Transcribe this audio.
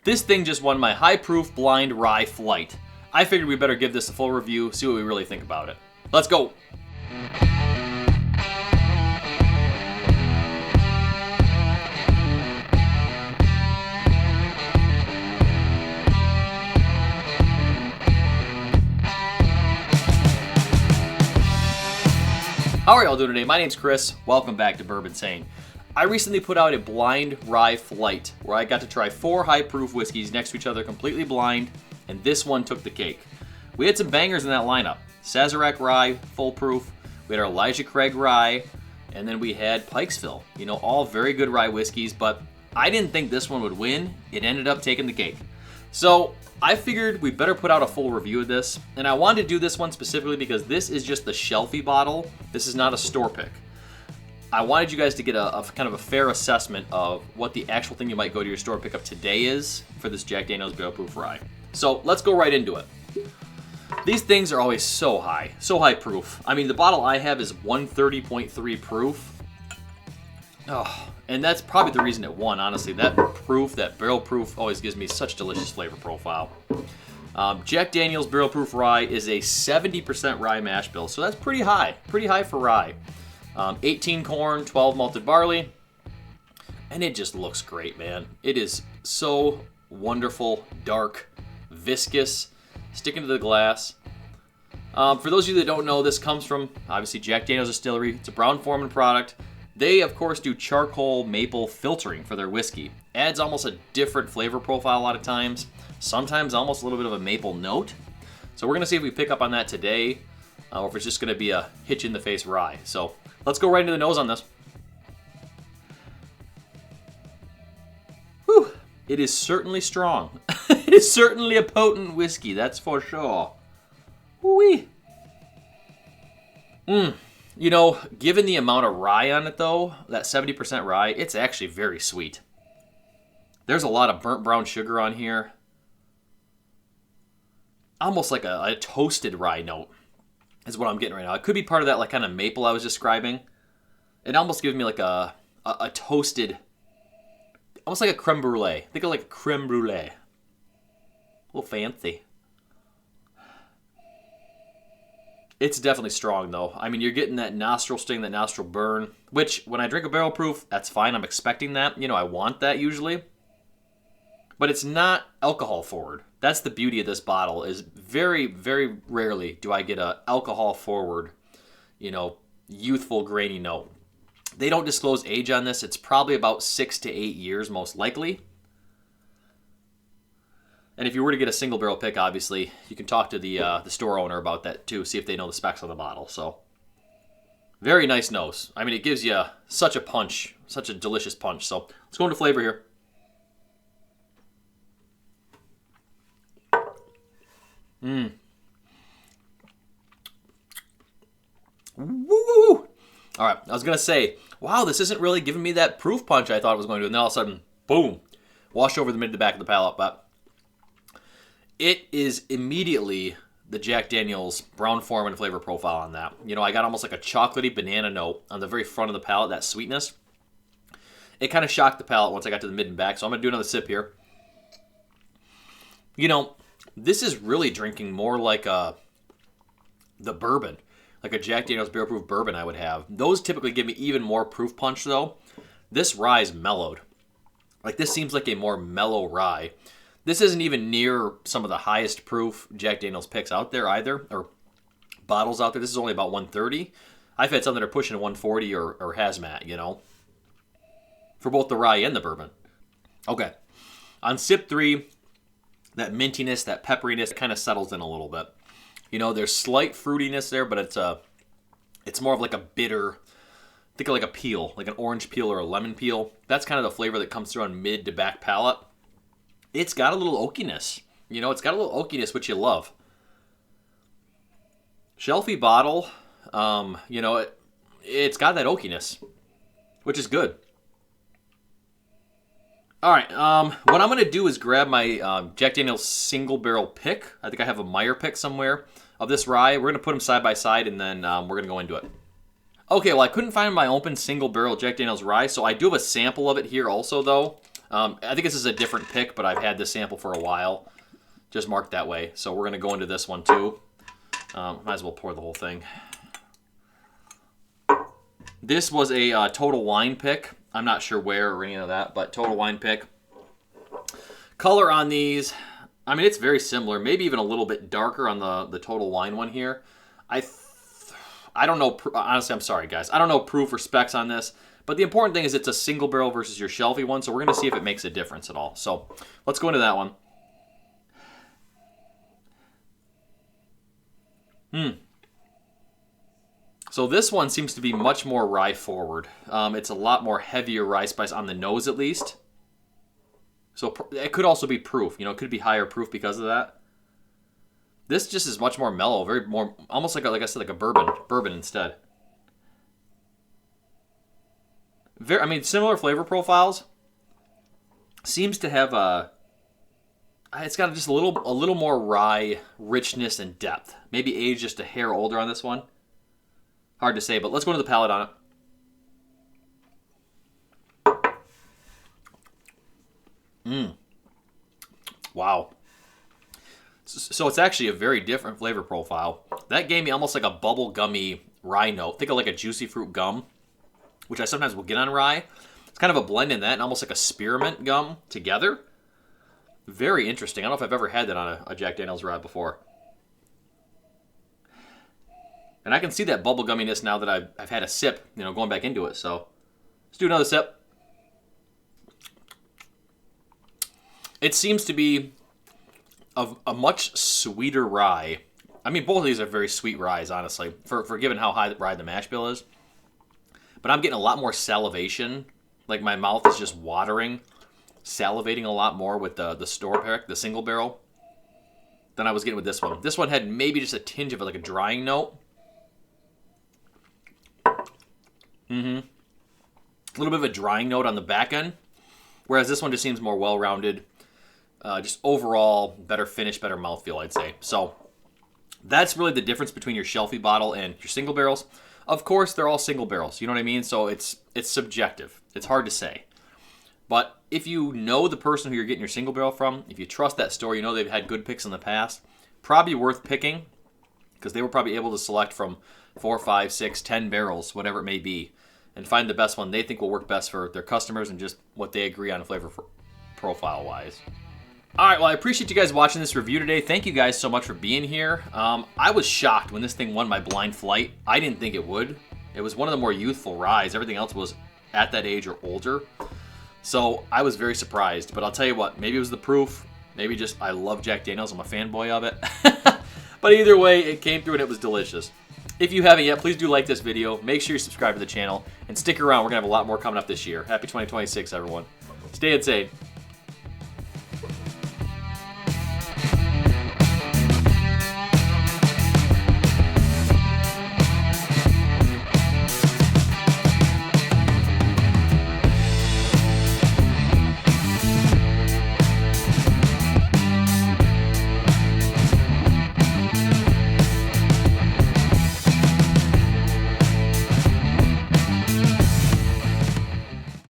This thing just won my high proof blind rye flight. I figured we better give this a full review, see what we really think about it. Let's go! How are y'all doing today? My name's Chris. Welcome back to Bourbon Sane. I recently put out a blind rye flight where I got to try 4 high proof whiskeys next to each other completely blind, and this one took the cake. We had some bangers in that lineup. Sazerac rye, full proof. We had our Elijah Craig rye, and then we had Pikesville. You know, all very good rye whiskeys, but I didn't think this one would win. It ended up taking the cake. So I figured we better put out a full review of this, and I wanted to do this one specifically because this is just the shelfie bottle. This is not a store pick. I wanted you guys to get a kind of a fair assessment of what the actual thing you might go to your store pickup today is for this Jack Daniel's Barrel Proof Rye. So let's go right into it. These things are always so high proof. I mean, the bottle I have is 130.3 proof. Oh, and that's probably the reason it won, honestly. That proof, that barrel proof, always gives me such delicious flavor profile. Jack Daniel's Barrel Proof Rye is a 70% rye mash bill, so that's pretty high for rye. 18 corn, 12 malted barley, and it just looks great, man. It is so wonderful, dark, viscous, sticking to the glass. For those of you that don't know, this comes from, obviously, Jack Daniel's Distillery. It's a Brown-Forman product. They, of course, do charcoal maple filtering for their whiskey. Adds almost a different flavor profile a lot of times. Sometimes almost a little bit of a maple note. So we're going to see if we pick up on that today, or if it's just going to be a hitch-in-the-face rye. So let's go right into the nose on this. Whew. It is certainly strong. It is certainly a potent whiskey, that's for sure. Woo-wee. You know, given the amount of rye on it, though, that 70% rye, it's actually very sweet. There's a lot of burnt brown sugar on here. Almost like a toasted rye note is what I'm getting right now. It could be part of that like kind of maple I was describing. It almost gives me like a toasted, almost like a creme brulee. Think of like a creme brulee. A little fancy. It's definitely strong, though. I mean, you're getting that nostril sting, that nostril burn, which, when I drink a barrel proof, that's fine. I'm expecting that. You know, I want that usually. But it's not alcohol forward. That's the beauty of this bottle, is very, very rarely do I get a alcohol forward, you know, youthful, grainy note. They don't disclose age on this. It's probably about 6 to 8 years, most likely. And if you were to get a single barrel pick, obviously, you can talk to the store owner about that too, see if they know the specs on the bottle. So, very nice nose. I mean, it gives you such a punch, such a delicious punch. So, let's go into flavor here. Woo! All right, I was going to say, wow, this isn't really giving me that proof punch I thought it was going to. And then all of a sudden, boom, washed over the mid to back of the palate. But it is immediately the Jack Daniel's Brown-Forman flavor profile on that. You know, I got almost like a chocolatey banana note on the very front of the palate, that sweetness. It kind of shocked the palate once I got to the mid and back, so I'm going to do another sip here. You know, this is really drinking more like the bourbon, like a Jack Daniel's Barrel Proof bourbon I would have. Those typically give me even more proof punch, though. This rye is mellowed. Like, this seems like a more mellow rye. This isn't even near some of the highest proof Jack Daniel's picks out there either, or bottles out there. This is only about 130. I've had some that are pushing 140 or hazmat, you know, for both the rye and the bourbon. Okay. On sip 3, that mintiness, that pepperiness kind of settles in a little bit. You know, there's slight fruitiness there, but it's more of like a bitter, think of like a peel, like an orange peel or a lemon peel. That's kind of the flavor that comes through on mid to back palate. It's got a little oakiness. You know, it's got a little oakiness, which you love. Shelfie bottle, you know, it's got that oakiness, which is good. All right, what I'm going to do is grab my Jack Daniel's single barrel pick. I think I have a Meyer pick somewhere of this rye. We're going to put them side by side, and then we're going to go into it. Okay, well, I couldn't find my open single barrel Jack Daniel's rye, so I do have a sample of it here also, though. I think this is a different pick, but I've had this sample for a while. Just marked that way. So we're going to go into this one too. Might as well pour the whole thing. This was a Total Wine pick. I'm not sure where or any of that, but Total Wine pick. Color on these, I mean, it's very similar. Maybe even a little bit darker on the Total Wine one here. I don't know. Honestly, I'm sorry, guys. I don't know proof or specs on this. But the important thing is it's a single barrel versus your shelfie one, so we're going to see if it makes a difference at all. So let's go into that one. So this one seems to be much more rye forward. It's a lot more heavier rye spice on the nose at least. So it could also be proof. You know, it could be higher proof because of that. This just is much more mellow, very more, almost like I said, like a bourbon instead. I mean, similar flavor profiles. Seems to have it's got just a little more rye richness and depth. Maybe aged just a hair older on this one. Hard to say, but let's go to the palate on it. Wow. So it's actually a very different flavor profile. That gave me almost like a bubble gummy rye note. Think of like a juicy fruit gum, which I sometimes will get on rye. It's kind of a blend in that and almost like a spearmint gum together. Very interesting. I don't know if I've ever had that on a Jack Daniel's rye before. And I can see that bubble gumminess now that I've had a sip, you know, going back into it. So let's do another sip. It seems to be a much sweeter rye. I mean, both of these are very sweet ryes, honestly, for given how high the rye the mash bill is. But I'm getting a lot more salivation. Like my mouth is just watering, salivating a lot more with the store pick, the single barrel, than I was getting with this one. This one had maybe just a tinge of like a drying note. A little bit of a drying note on the back end, whereas this one just seems more well-rounded. Just overall better finish, better mouthfeel, I'd say. So that's really the difference between your shelfie bottle and your single barrels. Of course, they're all single barrels. You know what I mean? So it's subjective. It's hard to say. But if you know the person who you're getting your single barrel from, if you trust that store, you know they've had good picks in the past, probably worth picking because they were probably able to select from 4, 5, 6, 10 barrels, whatever it may be, and find the best one they think will work best for their customers and just what they agree on flavor profile-wise. All right, well, I appreciate you guys watching this review today. Thank you guys so much for being here. I was shocked when this thing won my blind flight. I didn't think it would. It was one of the more youthful ryes. Everything else was at that age or older. So I was very surprised. But I'll tell you what, maybe it was the proof. Maybe just I love Jack Daniel's. I'm a fanboy of it. But either way, it came through and it was delicious. If you haven't yet, please do like this video. Make sure you subscribe to the channel. And stick around. We're going to have a lot more coming up this year. Happy 2026, everyone. Stay insane.